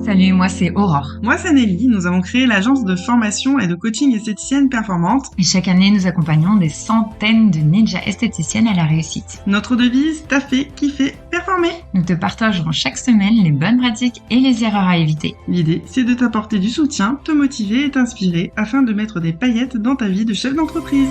Salut, moi c'est Aurore. Moi, c'est Nelly. Nous avons créé l'agence de formation et de coaching esthéticienne performante. Et chaque année, nous accompagnons des centaines de ninjas esthéticiennes à la réussite. Notre devise, taffer, kiffer, performer. Nous te partagerons chaque semaine les bonnes pratiques et les erreurs à éviter. L'idée, c'est de t'apporter du soutien, te motiver et t'inspirer afin de mettre des paillettes dans ta vie de chef d'entreprise.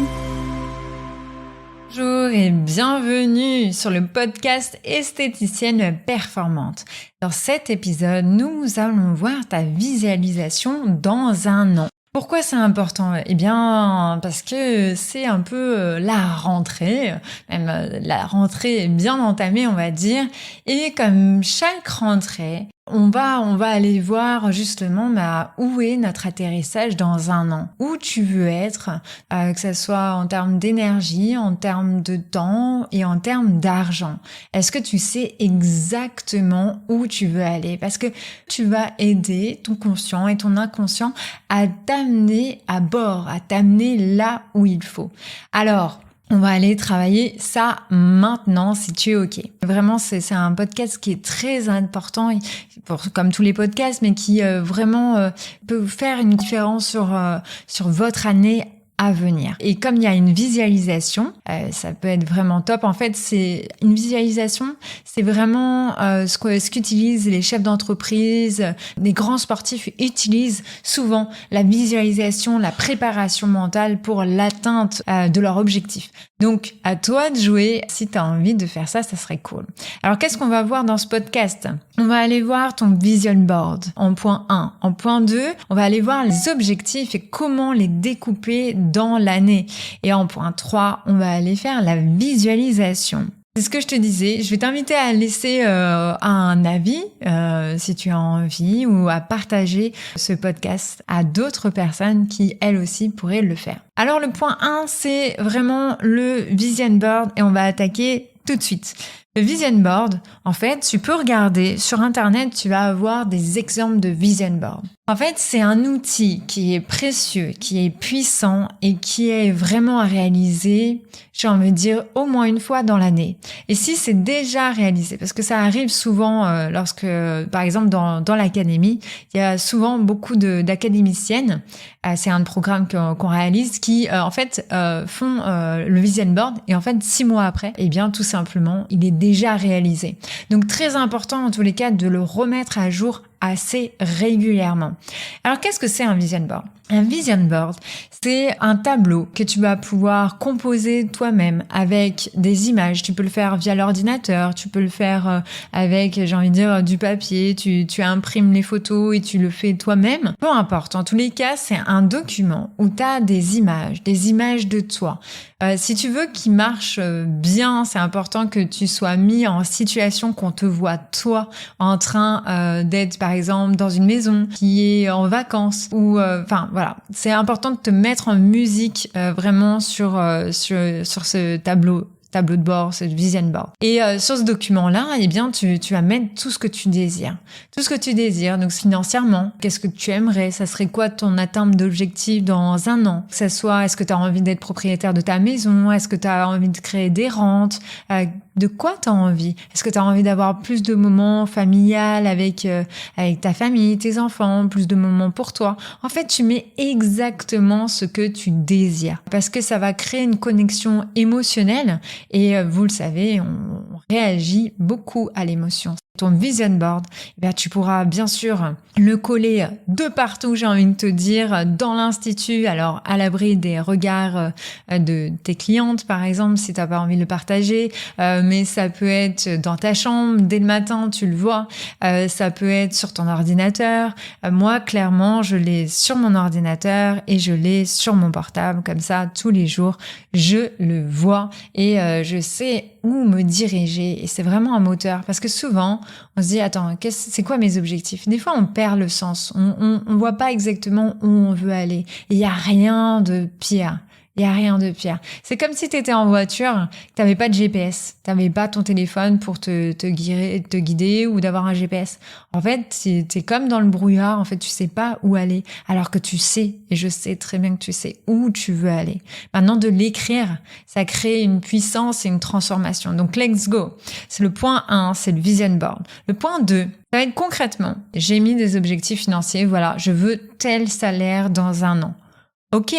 Bonjour et bienvenue sur le podcast Esthéticienne Performante. Dans cet épisode, nous allons voir ta visualisation dans un an. Pourquoi c'est important ? Eh bien, parce que c'est un peu la rentrée, même la rentrée est bien entamée, on va dire. Et comme chaque rentrée, on va aller voir justement où est notre atterrissage dans un an. Où tu veux être, que ce soit en termes d'énergie, en termes de temps et en termes d'argent. Est-ce que tu sais exactement où tu veux aller ? Parce que tu vas aider ton conscient et ton inconscient à t'amener à bord, à t'amener là où il faut. Alors, on va aller travailler ça maintenant si tu es OK. Vraiment, c'est un podcast qui est très important, comme tous les podcasts, mais qui vraiment peut faire une différence sur votre année à venir. Et comme il y a une visualisation, ça peut être vraiment top. En fait, c'est une visualisation, c'est vraiment ce qu'utilisent les chefs d'entreprise, les grands sportifs utilisent souvent la visualisation, la préparation mentale pour l'atteinte de leur objectif. Donc, à toi de jouer. Si tu as envie de faire ça serait cool. Alors, qu'est-ce qu'on va voir dans ce podcast ? On va aller voir ton vision board en point 1. En point 2, on va aller voir les objectifs et comment les découper dans l'année. Et en point 3, on va aller faire la visualisation. C'est ce que je te disais, je vais t'inviter à laisser un avis si tu as envie ou à partager ce podcast à d'autres personnes qui elles aussi pourraient le faire. Alors le point 1, c'est vraiment le vision board et on va attaquer tout de suite. Le vision board, en fait, tu peux regarder sur Internet, tu vas avoir des exemples de vision board. En fait, c'est un outil qui est précieux, qui est puissant et qui est vraiment à réaliser, j'ai envie de dire, au moins une fois dans l'année. Et si c'est déjà réalisé, parce que ça arrive souvent lorsque, par exemple, dans l'académie, il y a souvent beaucoup d'académiciennes, c'est un programme qu'on réalise qui, en fait, font le vision board et en fait, 6 mois après, eh bien, tout simplement, il est déjà réalisé. Donc, très important en tous les cas de le remettre à jour assez régulièrement. Alors, qu'est-ce que c'est un vision board ? Un vision board, c'est un tableau que tu vas pouvoir composer toi-même avec des images. Tu peux le faire via l'ordinateur, tu peux le faire avec, j'ai envie de dire, du papier, tu imprimes les photos et tu le fais toi-même. Peu importe, en tous les cas, c'est un document où tu as des images de toi. Si tu veux qu'il marche bien, c'est important que tu sois mis en situation qu'on te voit toi en train d'être par exemple dans une maison qui est en vacances ou voilà, c'est important de te mettre en musique vraiment sur ce tableau de bord, ce vision board. Et sur ce document-là, eh bien, tu vas mettre tout ce que tu désires. Tout ce que tu désires, donc financièrement, qu'est-ce que tu aimerais ? Ça serait quoi ton atteinte d'objectif dans un an ? Que ça soit, est-ce que tu as envie d'être propriétaire de ta maison ? Est-ce que tu as envie de créer des rentes ? De quoi tu as envie ? Est-ce que tu as envie d'avoir plus de moments familiales avec ta famille, tes enfants, plus de moments pour toi ? En fait, tu mets exactement ce que tu désires parce que ça va créer une connexion émotionnelle et vous le savez, on réagit beaucoup à l'émotion. Ton vision board, eh bien, tu pourras bien sûr le coller de partout, j'ai envie de te dire, dans l'institut, alors à l'abri des regards de tes clientes par exemple, si tu n'as pas envie de le partager, mais ça peut être dans ta chambre, dès le matin, tu le vois, ça peut être sur ton ordinateur. Moi, clairement, je l'ai sur mon ordinateur et je l'ai sur mon portable, comme ça, tous les jours, je le vois et je sais où me diriger et c'est vraiment un moteur parce que souvent on se dit attends, c'est quoi mes objectifs ? Des fois on perd le sens, on voit pas exactement où on veut aller et il y a rien de pire Il n'y a rien de pire. C'est comme si tu étais en voiture, tu n'avais pas de GPS, tu n'avais pas ton téléphone pour te guider ou d'avoir un GPS. En fait, tu es comme dans le brouillard, en fait, tu sais pas où aller, alors que tu sais, et je sais très bien que tu sais où tu veux aller. Maintenant, de l'écrire, ça crée une puissance et une transformation. Donc, let's go. C'est le point 1, c'est le vision board. Le point 2, ça va être concrètement, j'ai mis des objectifs financiers, voilà, je veux tel salaire dans un an. Ok,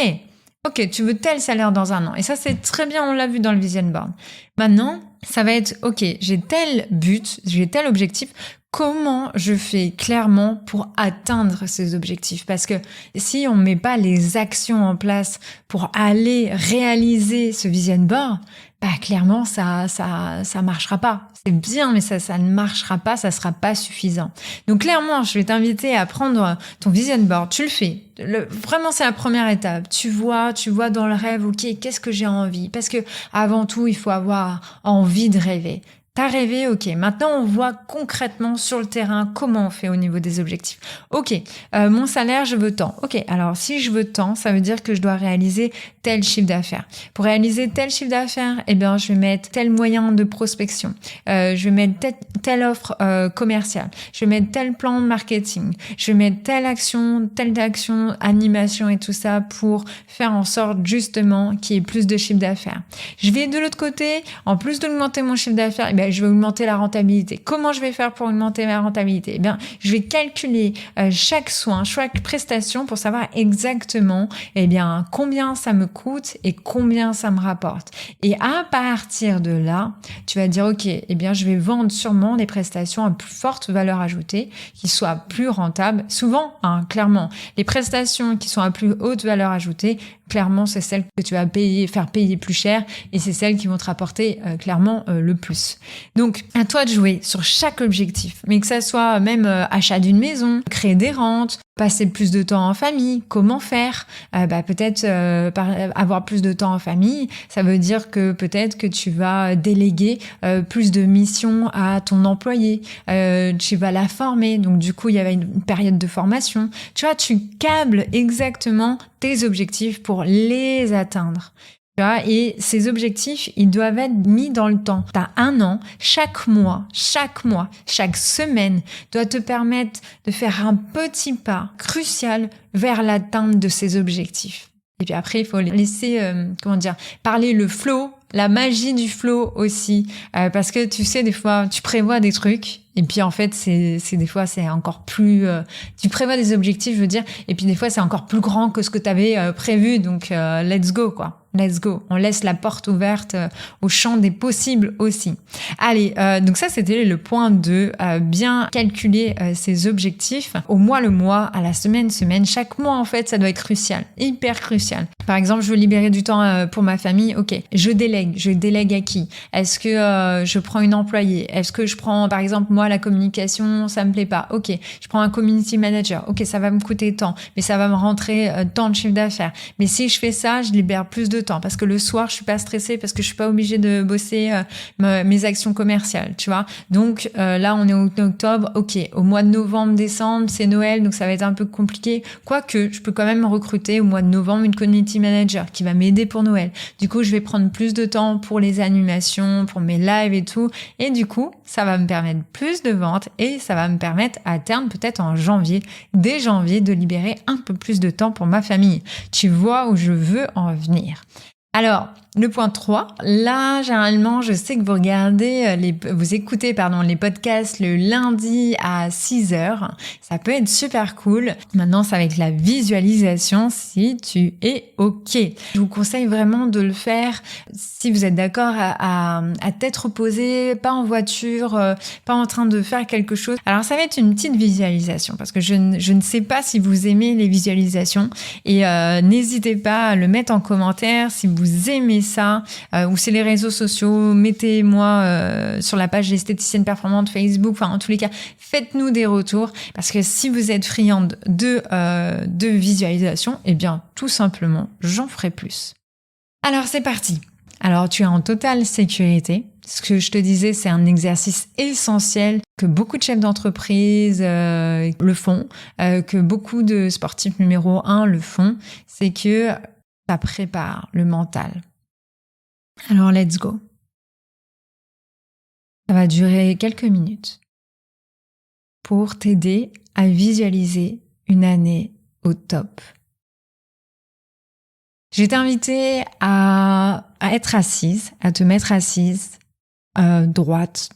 tu veux tel salaire dans un an. Et ça, c'est très bien, on l'a vu dans le vision board. Maintenant, ça va être, ok, j'ai tel but, j'ai tel objectif. Comment je fais clairement pour atteindre ces objectifs? Parce que si on met pas les actions en place pour aller réaliser ce vision board, clairement, ça marchera pas. C'est bien, mais ça ne marchera pas, ça sera pas suffisant. Donc, clairement, je vais t'inviter à prendre ton vision board. Tu le fais. Vraiment, c'est la première étape. Tu vois dans le rêve, ok, qu'est-ce que j'ai envie? Parce que, avant tout, il faut avoir envie de rêver. T'as rêvé, ok. Maintenant, on voit concrètement sur le terrain comment on fait au niveau des objectifs. Ok, mon salaire, je veux tant. Ok, alors si je veux tant, ça veut dire que je dois réaliser tel chiffre d'affaires. Pour réaliser tel chiffre d'affaires, je vais mettre tel moyen de prospection. Je vais mettre telle offre commerciale. Je vais mettre tel plan de marketing. Je vais mettre telle action, animation et tout ça pour faire en sorte justement qu'il y ait plus de chiffre d'affaires. Je vais de l'autre côté, en plus d'augmenter mon chiffre d'affaires, je vais augmenter la rentabilité. Comment je vais faire pour augmenter ma rentabilité? Je vais calculer chaque soin, chaque prestation pour savoir exactement combien ça me coûte et combien ça me rapporte. Et à partir de là, tu vas dire ok, je vais vendre sûrement des prestations à plus forte valeur ajoutée, qui soient plus rentables. Souvent, clairement, les prestations qui sont à plus haute valeur ajoutée, clairement, c'est celles que tu vas faire payer plus cher et c'est celles qui vont te rapporter clairement le plus. Donc, à toi de jouer sur chaque objectif, mais que ça soit même achat d'une maison, créer des rentes, passer plus de temps en famille, comment faire? Peut-être avoir plus de temps en famille, ça veut dire que peut-être que tu vas déléguer plus de missions à ton employé, tu vas la former, donc du coup il y avait une période de formation. Tu vois, tu câbles exactement tes objectifs pour les atteindre. Et ces objectifs, ils doivent être mis dans le temps. T'as un an, chaque mois, chaque semaine doit te permettre de faire un petit pas crucial vers l'atteinte de ces objectifs. Et puis après, il faut laisser, parler le flow, la magie du flow aussi. Parce que tu sais, des fois, tu prévois des trucs. Et puis en fait, c'est des fois c'est encore plus. Tu prévois des objectifs, je veux dire. Et puis des fois, c'est encore plus grand que ce que tu avais prévu. Donc let's go quoi. Let's go. On laisse la porte ouverte au champ des possibles aussi. Allez, donc ça c'était le point 2. Bien calculer ses objectifs au mois le mois, à la semaine. Chaque mois en fait, ça doit être crucial, hyper crucial. Par exemple, je veux libérer du temps pour ma famille. Ok, je délègue à qui? Est-ce que je prends une employée? Est-ce que je prends par exemple moi la communication, ça me plaît pas. Ok, je prends un community manager. Ok, ça va me coûter tant, mais ça va me rentrer tant de chiffre d'affaires. Mais si je fais ça, je libère plus de temps parce que le soir, je suis pas stressée parce que je suis pas obligée de bosser mes actions commerciales, tu vois. Donc là, on est en octobre. Ok, au mois de novembre, décembre, c'est Noël, donc ça va être un peu compliqué. Quoique, je peux quand même recruter au mois de novembre une community manager qui va m'aider pour Noël. Du coup, je vais prendre plus de temps pour les animations, pour mes lives et tout. Et du coup, ça va me permettre plus de ventes et ça va me permettre à terme, peut-être en janvier, dès janvier, de libérer un peu plus de temps pour ma famille. Tu vois où je veux en venir. Alors, le point 3, là, généralement, je sais que vous écoutez les podcasts le lundi à 6h. Ça peut être super cool. Maintenant, c'est avec la visualisation si tu es OK. Je vous conseille vraiment de le faire si vous êtes d'accord à tête reposée, pas en voiture, pas en train de faire quelque chose. Alors, ça va être une petite visualisation parce que je ne sais pas si vous aimez les visualisations et n'hésitez pas à le mettre en commentaire si vous aimez ça, ou c'est les réseaux sociaux, mettez-moi sur la page Esthéticienne Performante Facebook, en tous les cas, faites-nous des retours, parce que si vous êtes friande de visualisation, tout simplement, j'en ferai plus. Alors, c'est parti. Alors, tu es en totale sécurité. Ce que je te disais, c'est un exercice essentiel que beaucoup de chefs d'entreprise le font, que beaucoup de sportifs numéro 1 le font. C'est que ça prépare le mental. Alors, let's go. Ça va durer quelques minutes pour t'aider à visualiser une année au top. Je vais t'inviter à être assise, à te mettre assise, droite,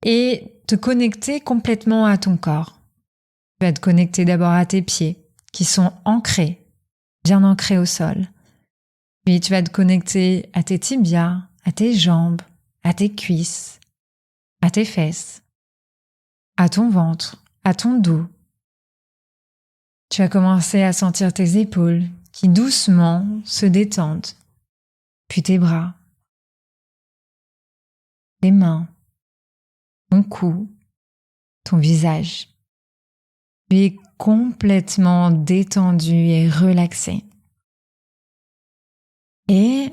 et te connecter complètement à ton corps. Tu vas te connecter d'abord à tes pieds, qui sont ancrés, bien ancrés au sol. Puis tu vas te connecter à tes tibias, à tes jambes, à tes cuisses, à tes fesses, à ton ventre, à ton dos. Tu vas commencer à sentir tes épaules qui doucement se détendent, puis tes bras, tes mains, ton cou, ton visage. Tu es complètement détendu et relaxé. Et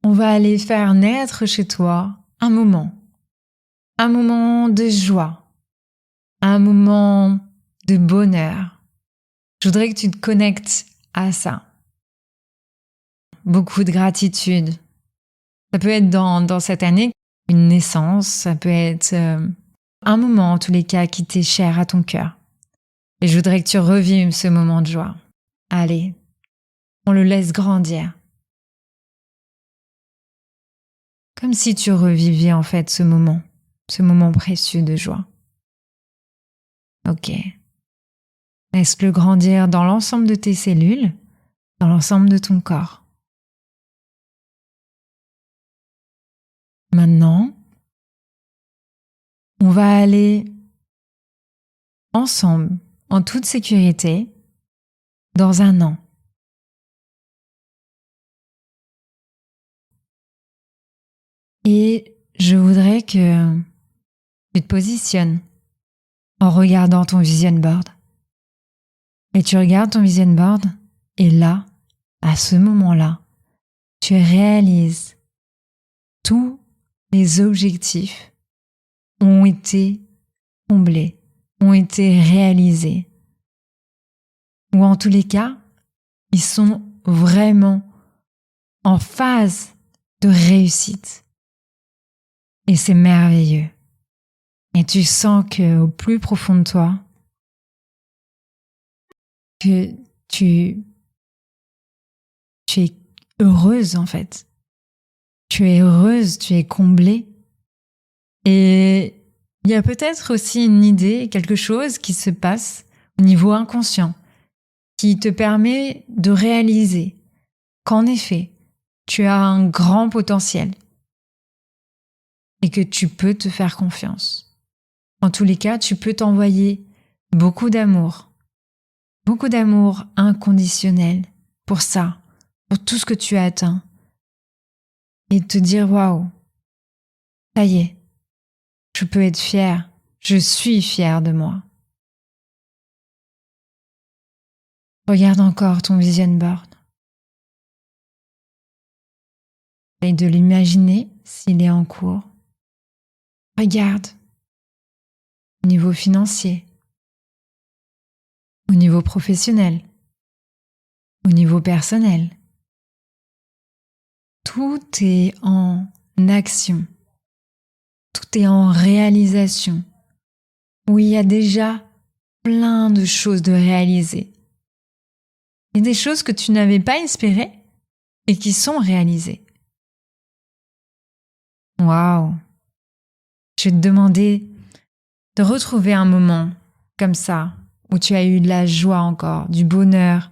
on va aller faire naître chez toi un moment de joie, un moment de bonheur. Je voudrais que tu te connectes à ça. Beaucoup de gratitude. Ça peut être dans cette année une naissance, ça peut être un moment en tous les cas qui t'est cher à ton cœur. Et je voudrais que tu revives ce moment de joie. Allez, on le laisse grandir. Comme si tu revivais en fait ce moment précieux de joie. Ok. Laisse-le grandir dans l'ensemble de tes cellules, dans l'ensemble de ton corps. Maintenant, on va aller ensemble, en toute sécurité, dans un an. Et je voudrais que tu te positionnes en regardant ton vision board. Et tu regardes ton vision board et là, à ce moment-là, tu réalises tous les objectifs ont été comblés, ont été réalisés. Ou en tous les cas, ils sont vraiment en phase de réussite. Et c'est merveilleux. Et tu sens qu'au plus profond de toi, que tu es heureuse en fait. Tu es heureuse, tu es comblée. Et il y a peut-être aussi une idée, quelque chose qui se passe au niveau inconscient, qui te permet de réaliser qu'en effet, tu as un grand potentiel et que tu peux te faire confiance. En tous les cas, tu peux t'envoyer beaucoup d'amour inconditionnel pour ça, pour tout ce que tu as atteint, et te dire waouh, ça y est, je peux être fière, je suis fière de moi. Regarde encore ton vision board. Essaye de l'imaginer s'il est en cours. Regarde au niveau financier, au niveau professionnel, au niveau personnel. Tout est en action, tout est en réalisation, où il y a déjà plein de choses de réaliser. Et des choses que tu n'avais pas espérées et qui sont réalisées. Waouh! Je vais te demander de retrouver un moment comme ça, où tu as eu de la joie encore, du bonheur,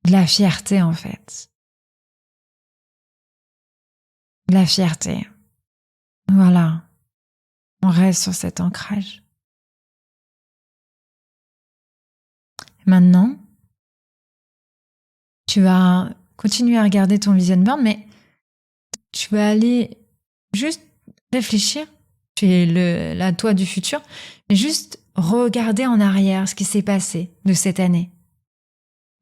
de la fierté en fait. De la fierté. Voilà. On reste sur cet ancrage. Maintenant, tu vas continuer à regarder ton vision board, mais tu vas aller juste réfléchir. Tu es la toi du futur, mais juste regarder en arrière ce qui s'est passé de cette année.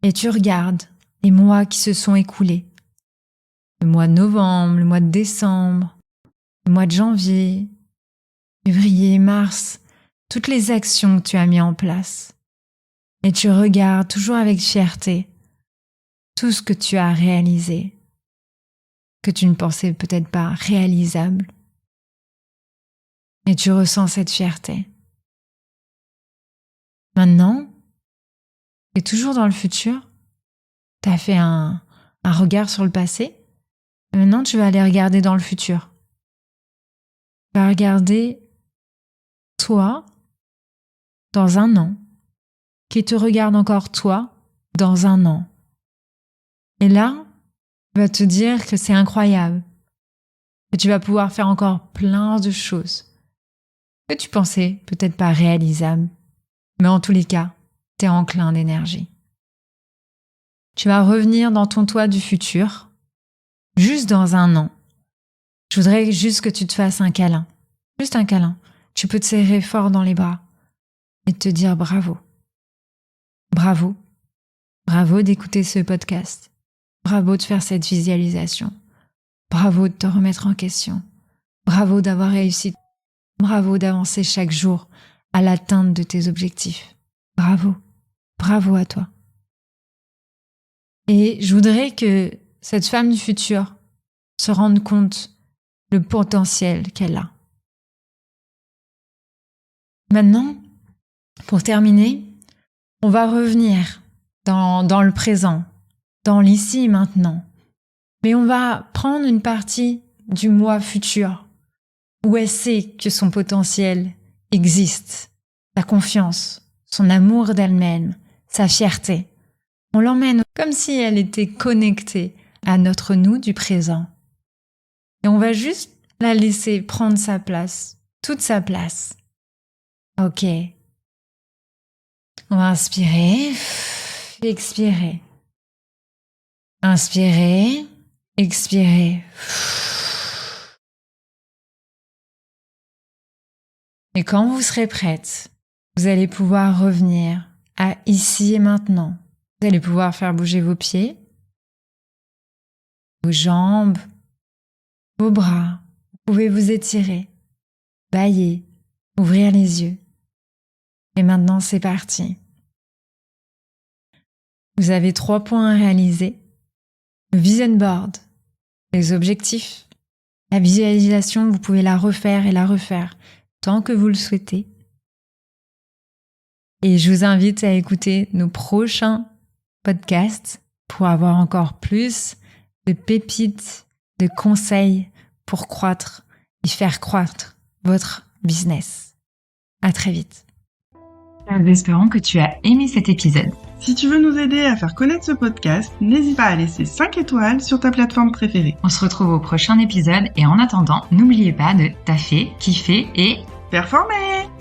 Et tu regardes les mois qui se sont écoulés. Le mois de novembre, le mois de décembre, le mois de janvier, février, mars, toutes les actions que tu as mises en place. Et tu regardes toujours avec fierté tout ce que tu as réalisé, que tu ne pensais peut-être pas réalisable. Et tu ressens cette fierté. Maintenant, tu es toujours dans le futur. Tu as fait un regard sur le passé. Et maintenant, tu vas aller regarder dans le futur. Tu vas regarder toi dans un an, qui te regarde encore toi dans un an. Et là, tu vas te dire que c'est incroyable, que tu vas pouvoir faire encore plein de choses que tu pensais peut-être pas réalisables, mais en tous les cas, tu es enclin d'énergie. Tu vas revenir dans ton toi du futur, juste dans un an. Je voudrais juste que tu te fasses un câlin, juste un câlin. Tu peux te serrer fort dans les bras et te dire bravo. Bravo. Bravo d'écouter ce podcast. Bravo de faire cette visualisation. Bravo de te remettre en question. Bravo d'avoir réussi. Bravo d'avancer chaque jour à l'atteinte de tes objectifs. Bravo. Bravo à toi. Et je voudrais que cette femme du futur se rende compte le potentiel qu'elle a. Maintenant, pour terminer, on va revenir dans le présent, dans l'ici et maintenant. Mais on va prendre une partie du moi futur où elle sait que son potentiel existe, sa confiance, son amour d'elle-même, sa fierté. On l'emmène comme si elle était connectée à notre nous du présent. Et on va juste la laisser prendre sa place, toute sa place. Ok. On va inspirer, expirer. Inspirer, expirer. Et quand vous serez prête, vous allez pouvoir revenir à ici et maintenant. Vous allez pouvoir faire bouger vos pieds, vos jambes, vos bras. Vous pouvez vous étirer, bâiller, ouvrir les yeux. Et maintenant, c'est parti. Vous avez 3 points à réaliser. Le vision board, les objectifs. La visualisation, vous pouvez la refaire et la refaire tant que vous le souhaitez. Et je vous invite à écouter nos prochains podcasts pour avoir encore plus de pépites, de conseils pour croître et faire croître votre business. À très vite. Nous espérons que tu as aimé cet épisode. Si tu veux nous aider à faire connaître ce podcast, n'hésite pas à laisser 5 étoiles sur ta plateforme préférée. On se retrouve au prochain épisode et en attendant, n'oubliez pas de taffer, kiffer et performer!